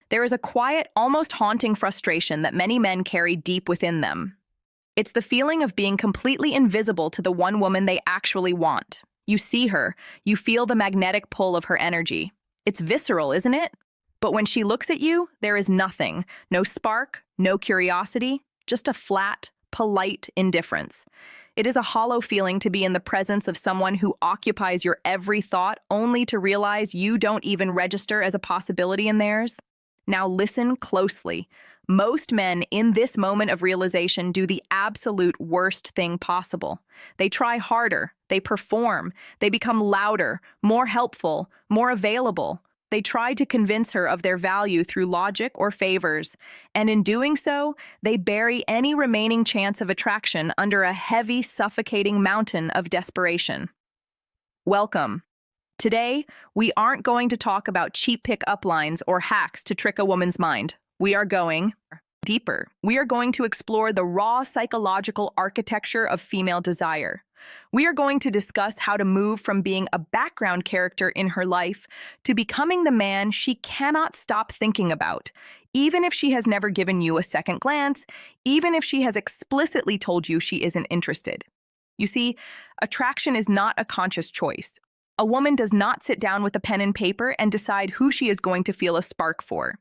There is a quiet, almost haunting frustration that many men carry deep within them. It's the feeling of being completely invisible to the one woman they actually want. You see her, you feel the magnetic pull of her energy. It's visceral, isn't it? But when she looks at you, there is nothing. No spark, no curiosity, just a flat, polite indifference. It is a hollow feeling to be in the presence of someone who occupies your every thought only to realize you don't even register as a possibility in theirs. Now listen closely. Most men in this moment of realization do the absolute worst thing possible. They try harder, they perform, they become louder, more helpful, more available. They try to convince her of their value through logic or favors, and in doing so, they bury any remaining chance of attraction under a heavy, suffocating mountain of desperation. Welcome. Today, we aren't going to talk about cheap pick-up lines or hacks to trick a woman's mind. We are going deeper. We are going to explore the raw psychological architecture of female desire. We are going to discuss how to move from being a background character in her life to becoming the man she cannot stop thinking about, even if she has never given you a second glance, even if she has explicitly told you she isn't interested. You see, attraction is not a conscious choice. A woman does not sit down with a pen and paper and decide who she is going to feel a spark for.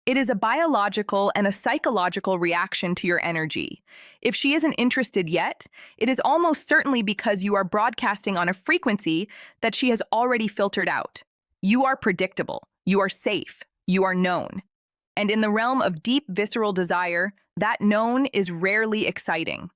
It is a biological and a psychological reaction to your energy. If she isn't interested yet, it is almost certainly because you are broadcasting on a frequency that she has already filtered out. You are predictable, you are safe, you are known. And in the realm of deep visceral desire, that known is rarely exciting.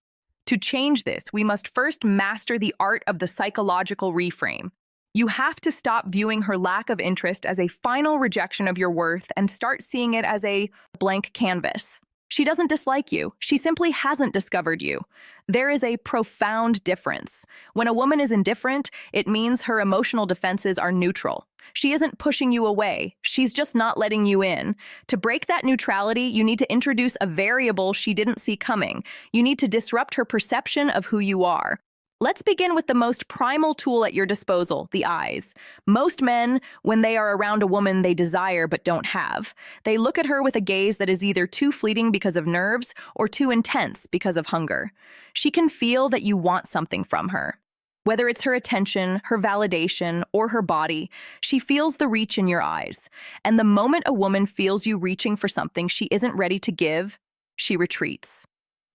To change this, we must first master the art of the psychological reframe. You have to stop viewing her lack of interest as a final rejection of your worth and start seeing it as a blank canvas. She doesn't dislike you. She simply hasn't discovered you. There is a profound difference. When a woman is indifferent, it means her emotional defenses are neutral. She isn't pushing you away. She's just not letting you in. To break that neutrality, you need to introduce a variable she didn't see coming. You need to disrupt her perception of who you are. Let's begin with the most primal tool at your disposal, the eyes. Most men, when they are around a woman they desire but don't have, they look at her with a gaze that is either too fleeting because of nerves or too intense because of hunger. She can feel that you want something from her. Whether it's her attention, her validation, or her body, she feels the reach in your eyes. And the moment a woman feels you reaching for something she isn't ready to give, she retreats.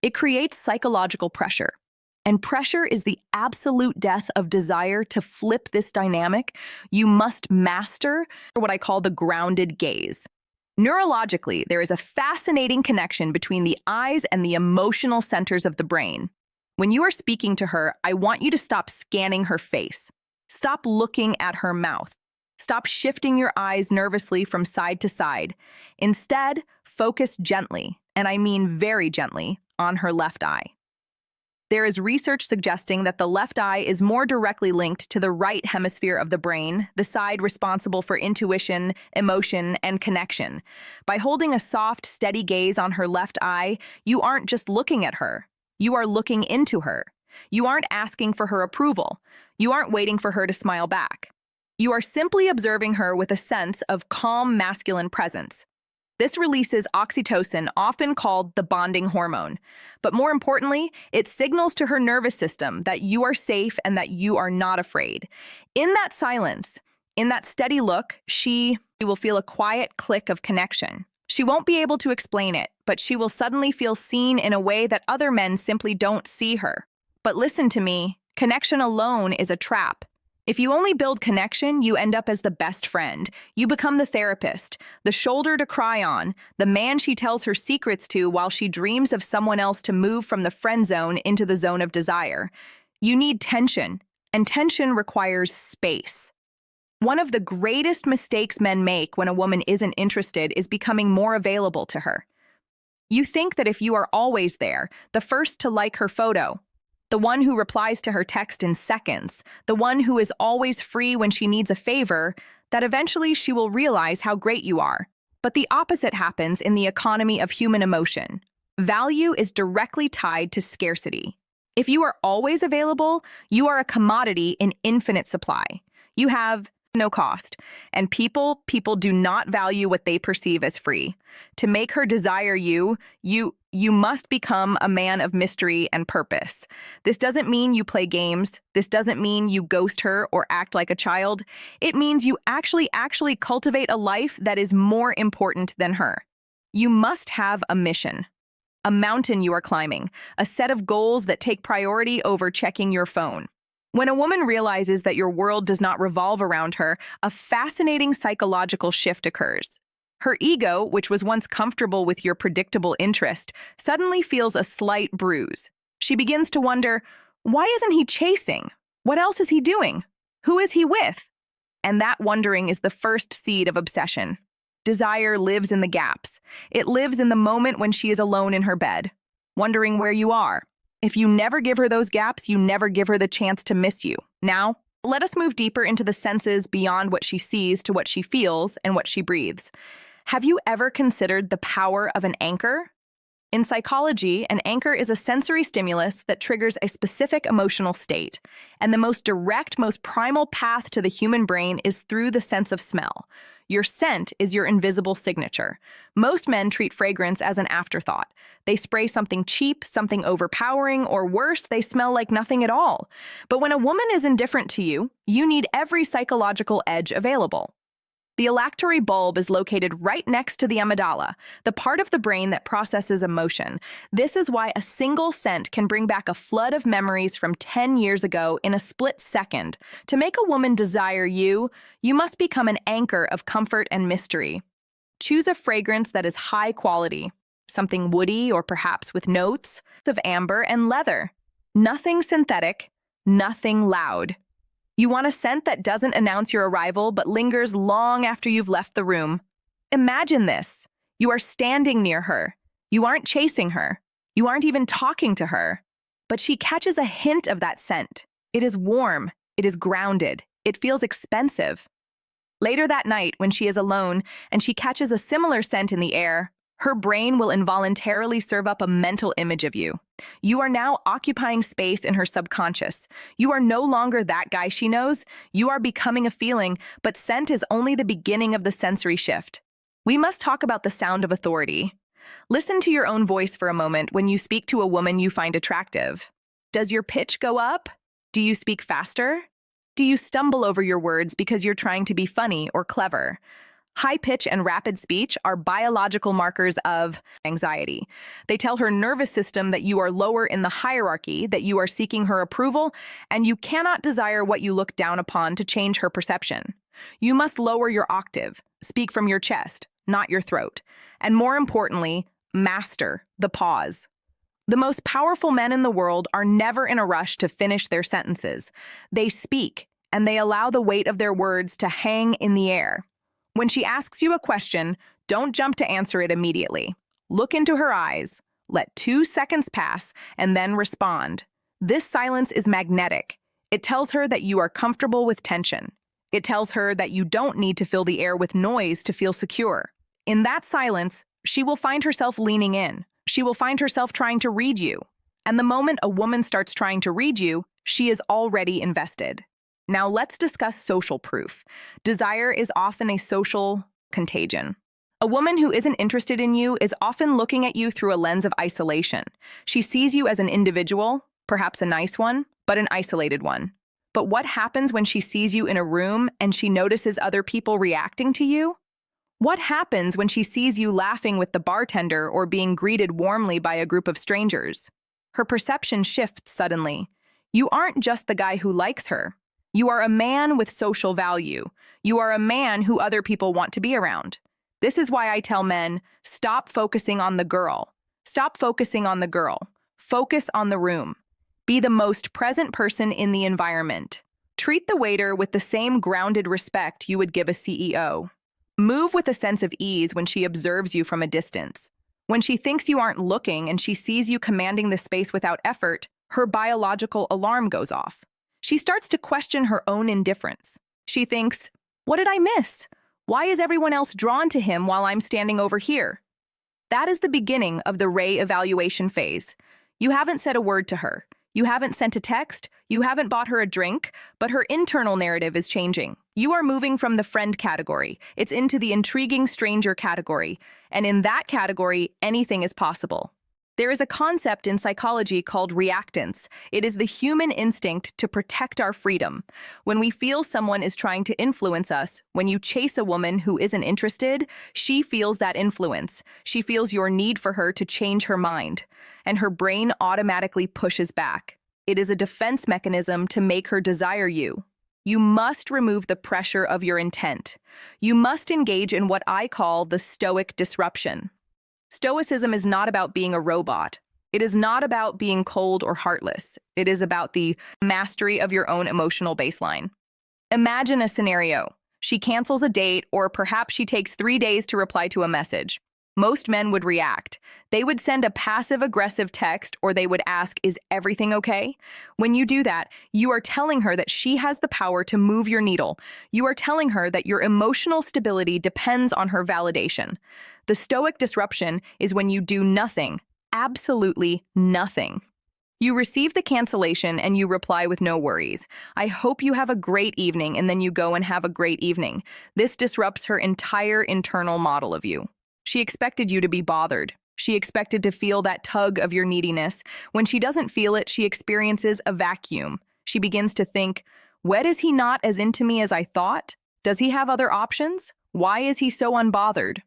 It creates psychological pressure. And pressure is the absolute death of desire. To flip this dynamic, you must master what I call the grounded gaze. Neurologically, there is a fascinating connection between the eyes and the emotional centers of the brain. When you are speaking to her, I want you to stop scanning her face. Stop looking at her mouth. Stop shifting your eyes nervously from side to side. Instead, focus gently, and I mean very gently, on her left eye. There is research suggesting that the left eye is more directly linked to the right hemisphere of the brain, the side responsible for intuition, emotion, and connection. By holding a soft, steady gaze on her left eye, you aren't just looking at her. You are looking into her. You aren't asking for her approval. You aren't waiting for her to smile back. You are simply observing her with a sense of calm masculine presence. This releases oxytocin, often called the bonding hormone. But more importantly, it signals to her nervous system that you are safe and that you are not afraid. In that silence, in that steady look, she will feel a quiet click of connection. She won't be able to explain it, but she will suddenly feel seen in a way that other men simply don't see her. But listen to me, connection alone is a trap. If you only build connection, you end up as the best friend. You become the therapist, the shoulder to cry on, the man she tells her secrets to while she dreams of someone else to move from the friend zone into the zone of desire. You need tension, and tension requires space. One of the greatest mistakes men make when a woman isn't interested is becoming more available to her. You think that if you are always there, the first to like her photo, the one who replies to her text in seconds, the one who is always free when she needs a favor, that eventually she will realize how great you are. But the opposite happens in the economy of human emotion. Value is directly tied to scarcity. If you are always available, you are a commodity in infinite supply. You have no cost. And people do not value what they perceive as free. To make her desire you must become a man of mystery and purpose. This doesn't mean you play games. This doesn't mean you ghost her or act like a child. It means you actually cultivate a life that is more important than her. You must have a mission, a mountain you are climbing, a set of goals that take priority over checking your phone. When a woman realizes that your world does not revolve around her, a fascinating psychological shift occurs. Her ego, which was once comfortable with your predictable interest, suddenly feels a slight bruise. She begins to wonder, why isn't he chasing? What else is he doing? Who is he with? And that wondering is the first seed of obsession. Desire lives in the gaps. It lives in the moment when she is alone in her bed, wondering where you are. If you never give her those gaps, you never give her the chance to miss you. Now, let us move deeper into the senses beyond what she sees to what she feels and what she breathes. Have you ever considered the power of an anchor? In psychology, an anchor is a sensory stimulus that triggers a specific emotional state, and the most direct, most primal path to the human brain is through the sense of smell. Your scent is your invisible signature. Most men treat fragrance as an afterthought. They spray something cheap, something overpowering, or worse, they smell like nothing at all. But when a woman is indifferent to you, you need every psychological edge available. The olfactory bulb is located right next to the amygdala, the part of the brain that processes emotion. This is why a single scent can bring back a flood of memories from 10 years ago in a split second. To make a woman desire you, you must become an anchor of comfort and mystery. Choose a fragrance that is high quality, something woody or perhaps with notes of amber and leather. Nothing synthetic, nothing loud. You want a scent that doesn't announce your arrival but lingers long after you've left the room. Imagine this. You are standing near her. You aren't chasing her. You aren't even talking to her. But she catches a hint of that scent. It is warm. It is grounded. It feels expensive. Later that night, when she is alone and she catches a similar scent in the air, her brain will involuntarily serve up a mental image of you. You are now occupying space in her subconscious. You are no longer that guy she knows. You are becoming a feeling, but scent is only the beginning of the sensory shift. We must talk about the sound of authority. Listen to your own voice for a moment when you speak to a woman you find attractive. Does your pitch go up? Do you speak faster? Do you stumble over your words because you're trying to be funny or clever? High pitch and rapid speech are biological markers of anxiety. They tell her nervous system that you are lower in the hierarchy, that you are seeking her approval, and you cannot desire what you look down upon to change her perception. You must lower your octave, speak from your chest, not your throat, and more importantly, master the pause. The most powerful men in the world are never in a rush to finish their sentences. They speak, and they allow the weight of their words to hang in the air. When she asks you a question, don't jump to answer it immediately. Look into her eyes, let 2 seconds pass, and then respond. This silence is magnetic. It tells her that you are comfortable with tension. It tells her that you don't need to fill the air with noise to feel secure. In that silence, she will find herself leaning in. She will find herself trying to read you. And the moment a woman starts trying to read you, she is already invested. Now let's discuss social proof. Desire is often a social contagion. A woman who isn't interested in you is often looking at you through a lens of isolation. She sees you as an individual, perhaps a nice one, but an isolated one. But what happens when she sees you in a room and she notices other people reacting to you? What happens when she sees you laughing with the bartender or being greeted warmly by a group of strangers? Her perception shifts suddenly. You aren't just the guy who likes her. You are a man with social value. You are a man who other people want to be around. This is why I tell men, stop focusing on the girl. Stop focusing on the girl. Focus on the room. Be the most present person in the environment. Treat the waiter with the same grounded respect you would give a CEO. Move with a sense of ease when she observes you from a distance. When she thinks you aren't looking and she sees you commanding the space without effort, her biological alarm goes off. She starts to question her own indifference. She thinks, what did I miss? Why is everyone else drawn to him while I'm standing over here? That is the beginning of the Ray evaluation phase. You haven't said a word to her. You haven't sent a text, you haven't bought her a drink, but her internal narrative is changing. You are moving from the friend category. It's into the intriguing stranger category. And in that category, anything is possible. There is a concept in psychology called reactance. It is the human instinct to protect our freedom. When we feel someone is trying to influence us, when you chase a woman who isn't interested, she feels that influence. She feels your need for her to change her mind, and her brain automatically pushes back. It is a defense mechanism to make her desire you. You must remove the pressure of your intent. You must engage in what I call the stoic disruption. Stoicism is not about being a robot. It is not about being cold or heartless. It is about the mastery of your own emotional baseline. Imagine a scenario. She cancels a date, or perhaps she takes 3 days to reply to a message. Most men would react. They would send a passive-aggressive text, or they would ask, "Is everything okay?" When you do that, you are telling her that she has the power to move your needle. You are telling her that your emotional stability depends on her validation. The stoic disruption is when you do nothing, absolutely nothing. You receive the cancellation and you reply with no worries. "I hope you have a great evening," and then you go and have a great evening. This disrupts her entire internal model of you. She expected you to be bothered. She expected to feel that tug of your neediness. When she doesn't feel it, she experiences a vacuum. She begins to think, "What, is he not as into me as I thought? Does he have other options? Why is he so unbothered?"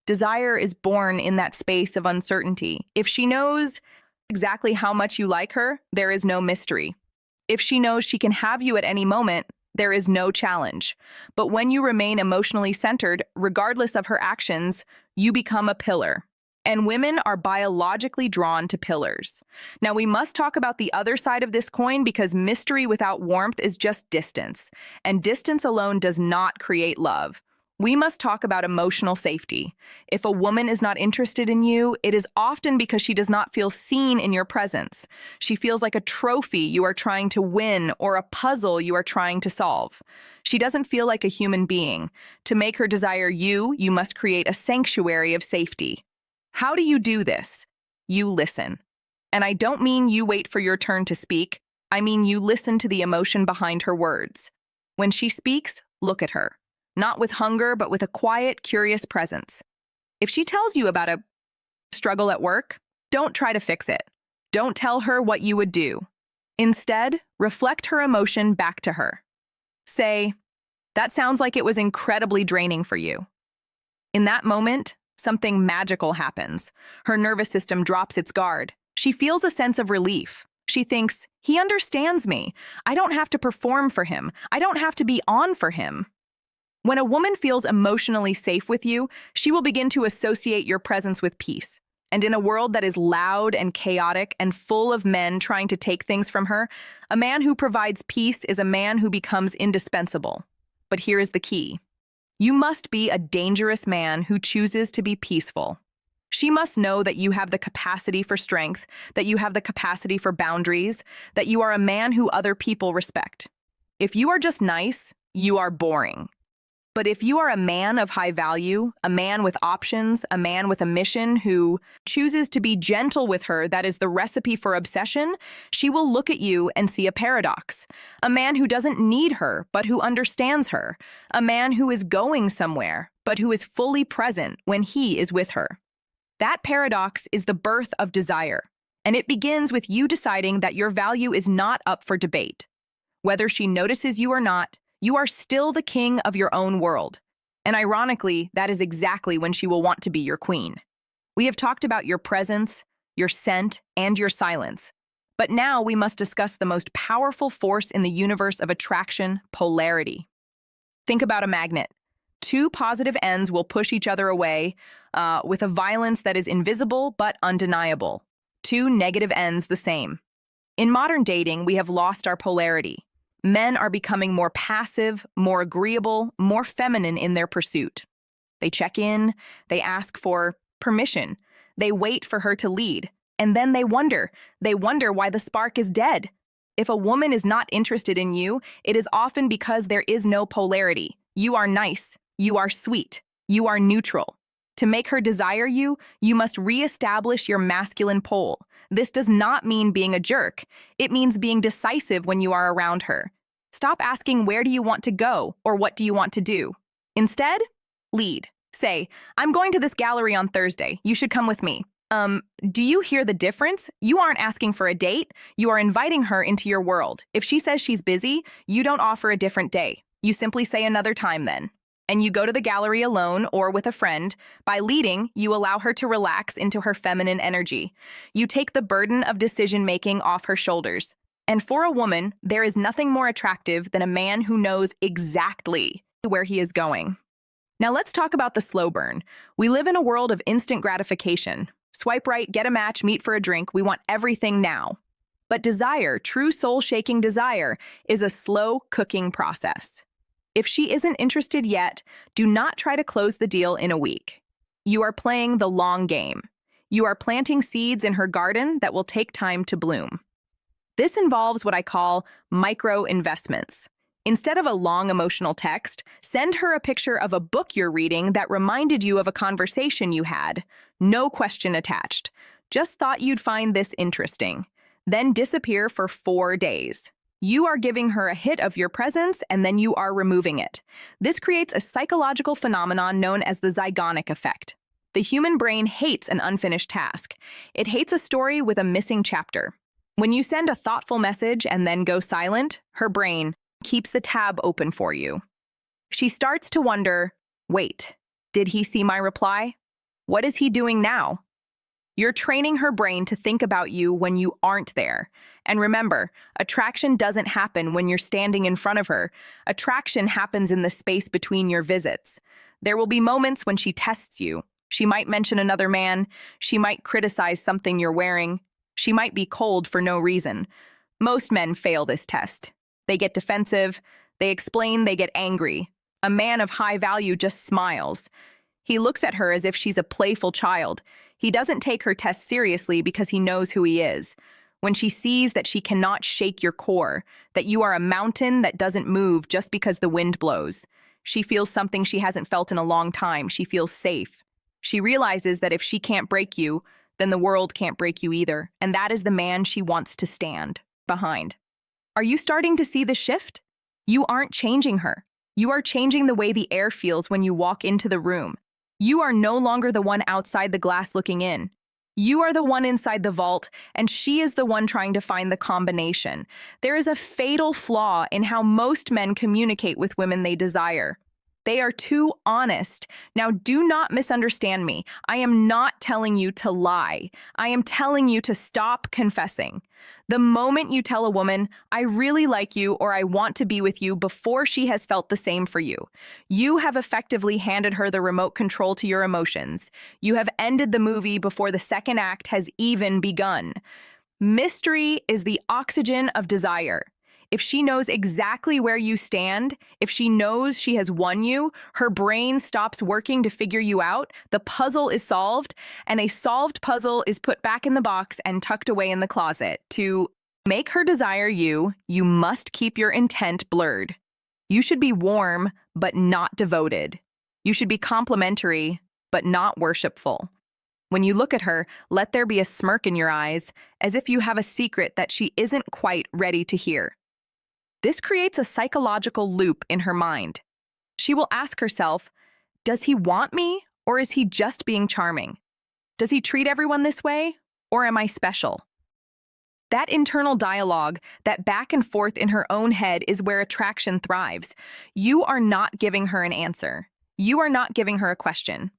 Desire is born in that space of uncertainty. If she knows exactly how much you like her, there is no mystery. If she knows she can have you at any moment, there is no challenge. But when you remain emotionally centered, regardless of her actions, you become a pillar. And women are biologically drawn to pillars. Now, we must talk about the other side of this coin, because mystery without warmth is just distance. And distance alone does not create love. We must talk about emotional safety. If a woman is not interested in you, it is often because she does not feel seen in your presence. She feels like a trophy you are trying to win, or a puzzle you are trying to solve. She doesn't feel like a human being. To make her desire you, you must create a sanctuary of safety. How do you do this? You listen. And I don't mean you wait for your turn to speak. I mean you listen to the emotion behind her words. When she speaks, look at her. Not with hunger, but with a quiet, curious presence. If she tells you about a struggle at work, don't try to fix it. Don't tell her what you would do. Instead, reflect her emotion back to her. Say, "That sounds like it was incredibly draining for you." In that moment, something magical happens. Her nervous system drops its guard. She feels a sense of relief. She thinks, "He understands me. I don't have to perform for him. I don't have to be on for him." When a woman feels emotionally safe with you, she will begin to associate your presence with peace. And in a world that is loud and chaotic and full of men trying to take things from her, a man who provides peace is a man who becomes indispensable. But here is the key. You must be a dangerous man who chooses to be peaceful. She must know that you have the capacity for strength, that you have the capacity for boundaries, that you are a man who other people respect. If you are just nice, you are boring. But if you are a man of high value, a man with options, a man with a mission who chooses to be gentle with her, that is the recipe for obsession, she will look at you and see a paradox. A man who doesn't need her, but who understands her. A man who is going somewhere, but who is fully present when he is with her. That paradox is the birth of desire, and it begins with you deciding that your value is not up for debate. Whether she notices you or not, you are still the king of your own world. And ironically, that is exactly when she will want to be your queen. We have talked about your presence, your scent, and your silence. But now we must discuss the most powerful force in the universe of attraction, polarity. Think about a magnet. Two positive ends will push each other away with a violence that is invisible but undeniable. Two negative ends the same. In modern dating, we have lost our polarity. Men are becoming more passive, more agreeable, more feminine in their pursuit. They check in, they ask for permission, they wait for her to lead, and then they wonder why the spark is dead. If a woman is not interested in you, it is often because there is no polarity. You are nice, you are sweet, you are neutral. To make her desire you, you must reestablish your masculine pole. This does not mean being a jerk. It means being decisive when you are around her. Stop asking, where do you want to go, or what do you want to do? Instead, lead. Say, I'm going to this gallery on Thursday. You should come with me. Do you hear the difference? You aren't asking for a date. You are inviting her into your world. If she says she's busy, you don't offer a different day. You simply say another time then. And you go to the gallery alone or with a friend. By leading, you allow her to relax into her feminine energy. You take the burden of decision-making off her shoulders. And for a woman, there is nothing more attractive than a man who knows exactly where he is going. Now let's talk about the slow burn. We live in a world of instant gratification. Swipe right, get a match, meet for a drink. We want everything now. But desire, true soul-shaking desire, is a slow cooking process. If she isn't interested yet, do not try to close the deal in a week. You are playing the long game. You are planting seeds in her garden that will take time to bloom. This involves what I call micro investments. Instead of a long emotional text, send her a picture of a book you're reading that reminded you of a conversation you had. No question attached. Just thought you'd find this interesting. Then disappear for 4 days. You are giving her a hit of your presence, and then you are removing it. This creates a psychological phenomenon known as the Zeigarnik effect. The human brain hates an unfinished task. It hates a story with a missing chapter. When you send a thoughtful message and then go silent, her brain keeps the tab open for you. She starts to wonder, wait, did he see my reply? What is he doing now? You're training her brain to think about you when you aren't there. And remember, attraction doesn't happen when you're standing in front of her. Attraction happens in the space between your visits. There will be moments when she tests you. She might mention another man. She might criticize something you're wearing. She might be cold for no reason. Most men fail this test. They get defensive. They explain, they get angry. A man of high value just smiles. He looks at her as if she's a playful child. He doesn't take her test seriously because he knows who he is. When she sees that she cannot shake your core, that you are a mountain that doesn't move just because the wind blows, she feels something she hasn't felt in a long time. She feels safe. She realizes that if she can't break you, then the world can't break you either. And that is the man she wants to stand behind. Are you starting to see the shift? You aren't changing her. You are changing the way the air feels when you walk into the room. You are no longer the one outside the glass looking in. You are the one inside the vault, and she is the one trying to find the combination. There is a fatal flaw in how most men communicate with women they desire. They are too honest. Now, do not misunderstand me. I am not telling you to lie. I am telling you to stop confessing. The moment you tell a woman, I really like you or I want to be with you before she has felt the same for you, you have effectively handed her the remote control to your emotions. You have ended the movie before the second act has even begun. Mystery is the oxygen of desire. If she knows exactly where you stand, if she knows she has won you, her brain stops working to figure you out, the puzzle is solved, and a solved puzzle is put back in the box and tucked away in the closet. To make her desire you, you must keep your intent blurred. You should be warm, but not devoted. You should be complimentary, but not worshipful. When you look at her, let there be a smirk in your eyes, as if you have a secret that she isn't quite ready to hear. This creates a psychological loop in her mind. She will ask herself, does he want me, or is he just being charming? Does he treat everyone this way, or am I special? That internal dialogue, that back and forth in her own head is where attraction thrives. You are not giving her an answer. You are not giving her a question.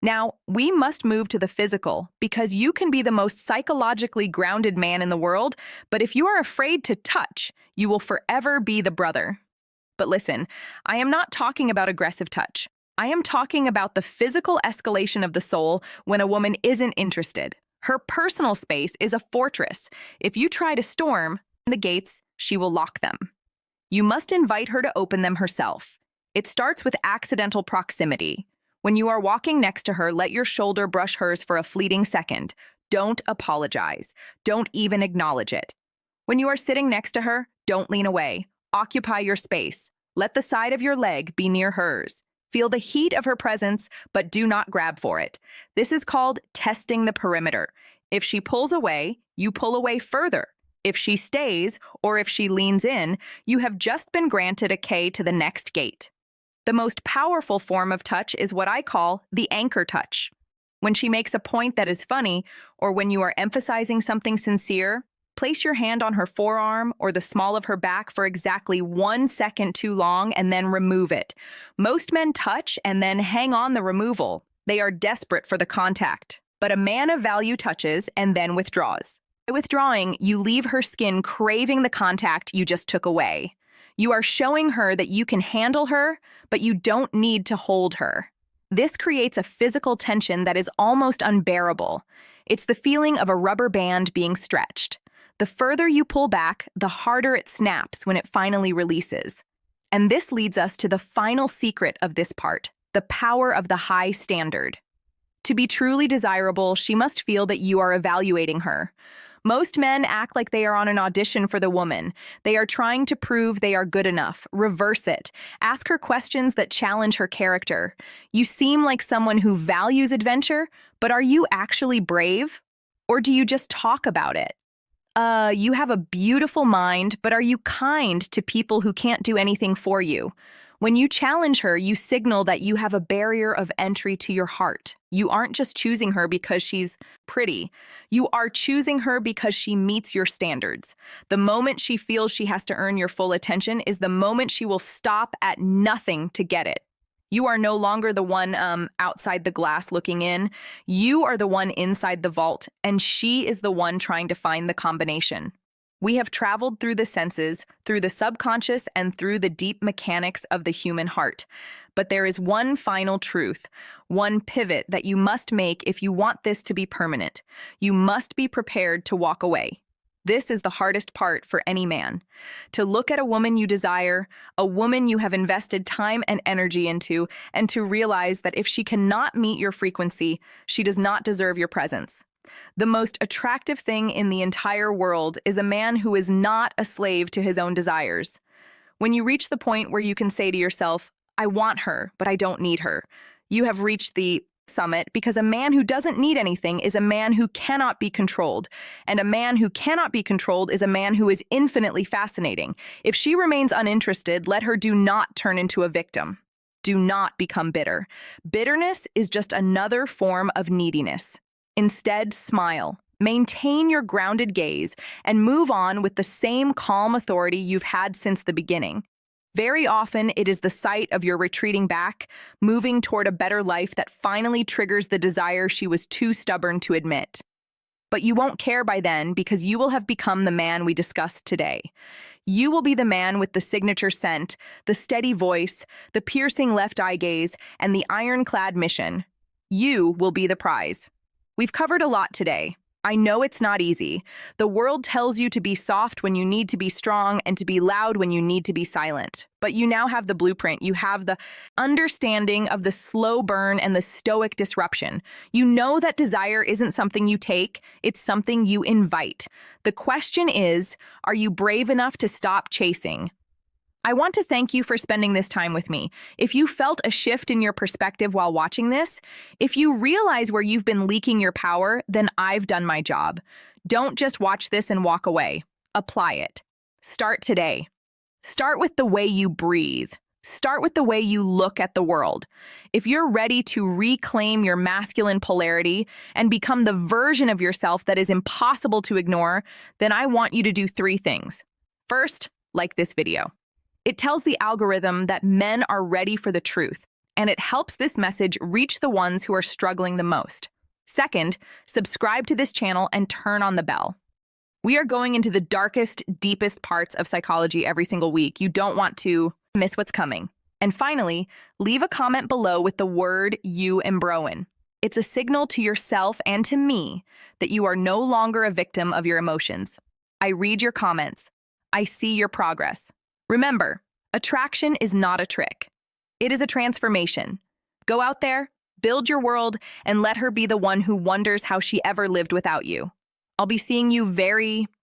Now, we must move to the physical because you can be the most psychologically grounded man in the world, but if you are afraid to touch, you will forever be the brother. But listen, I am not talking about aggressive touch. I am talking about the physical escalation of the soul when a woman isn't interested. Her personal space is a fortress. If you try to storm the gates, she will lock them. You must invite her to open them herself. It starts with accidental proximity. When you are walking next to her, let your shoulder brush hers for a fleeting second. Don't apologize. Don't even acknowledge it. When you are sitting next to her, don't lean away. Occupy your space. Let the side of your leg be near hers. Feel the heat of her presence, but do not grab for it. This is called testing the perimeter. If she pulls away, you pull away further. If she stays, or if she leans in, you have just been granted a key to the next gate. The most powerful form of touch is what I call the anchor touch. When she makes a point that is funny, or when you are emphasizing something sincere, place your hand on her forearm or the small of her back for exactly 1 second too long and then remove it. Most men touch and then hang on the removal. They are desperate for the contact. But a man of value touches and then withdraws. By withdrawing, you leave her skin craving the contact you just took away. You are showing her that you can handle her, but you don't need to hold her. This creates a physical tension that is almost unbearable. It's the feeling of a rubber band being stretched. The further you pull back, the harder it snaps when it finally releases. And this leads us to the final secret of this part, the power of the high standard. To be truly desirable, she must feel that you are evaluating her. Most men act like they are on an audition for the woman. They are trying to prove they are good enough. Reverse it. Ask her questions that challenge her character. You seem like someone who values adventure, but are you actually brave? Or do you just talk about it? You have a beautiful mind, but are you kind to people who can't do anything for you? When you challenge her, you signal that you have a barrier of entry to your heart. You aren't just choosing her because she's pretty. You are choosing her because she meets your standards. The moment she feels she has to earn your full attention is the moment she will stop at nothing to get it. You are no longer the one outside the glass looking in. You are the one inside the vault, and she is the one trying to find the combination. We have traveled through the senses, through the subconscious, and through the deep mechanics of the human heart. But there is one final truth, one pivot that you must make if you want this to be permanent. You must be prepared to walk away. This is the hardest part for any man. To look at a woman you desire, a woman you have invested time and energy into, and to realize that if she cannot meet your frequency, she does not deserve your presence. The most attractive thing in the entire world is a man who is not a slave to his own desires. When you reach the point where you can say to yourself, I want her, but I don't need her, you have reached the summit, because a man who doesn't need anything is a man who cannot be controlled. And a man who cannot be controlled is a man who is infinitely fascinating. If she remains uninterested, let her do not turn into a victim. Do not become bitter. Bitterness is just another form of neediness. Instead, smile, maintain your grounded gaze, and move on with the same calm authority you've had since the beginning. Very often, it is the sight of your retreating back, moving toward a better life, that finally triggers the desire she was too stubborn to admit. But you won't care by then, because you will have become the man we discussed today. You will be the man with the signature scent, the steady voice, the piercing left eye gaze, and the ironclad mission. You will be the prize. We've covered a lot today. I know it's not easy. The world tells you to be soft when you need to be strong and to be loud when you need to be silent. But you now have the blueprint. You have the understanding of the slow burn and the stoic disruption. You know that desire isn't something you take, it's something you invite. The question is, are you brave enough to stop chasing? I want to thank you for spending this time with me. If you felt a shift in your perspective while watching this, if you realize where you've been leaking your power, then I've done my job. Don't just watch this and walk away. Apply it. Start today. Start with the way you breathe. Start with the way you look at the world. If you're ready to reclaim your masculine polarity and become the version of yourself that is impossible to ignore, then I want you to do 3 things. First, like this video. It tells the algorithm that men are ready for the truth, and it helps this message reach the ones who are struggling the most. Second, subscribe to this channel and turn on the bell. We are going into the darkest, deepest parts of psychology every single week. You don't want to miss what's coming. And finally, leave a comment below with the word "you" and "broin." It's a signal to yourself and to me that you are no longer a victim of your emotions. I read your comments. I see your progress. Remember, attraction is not a trick. It is a transformation. Go out there, build your world, and let her be the one who wonders how she ever lived without you. I'll be seeing you very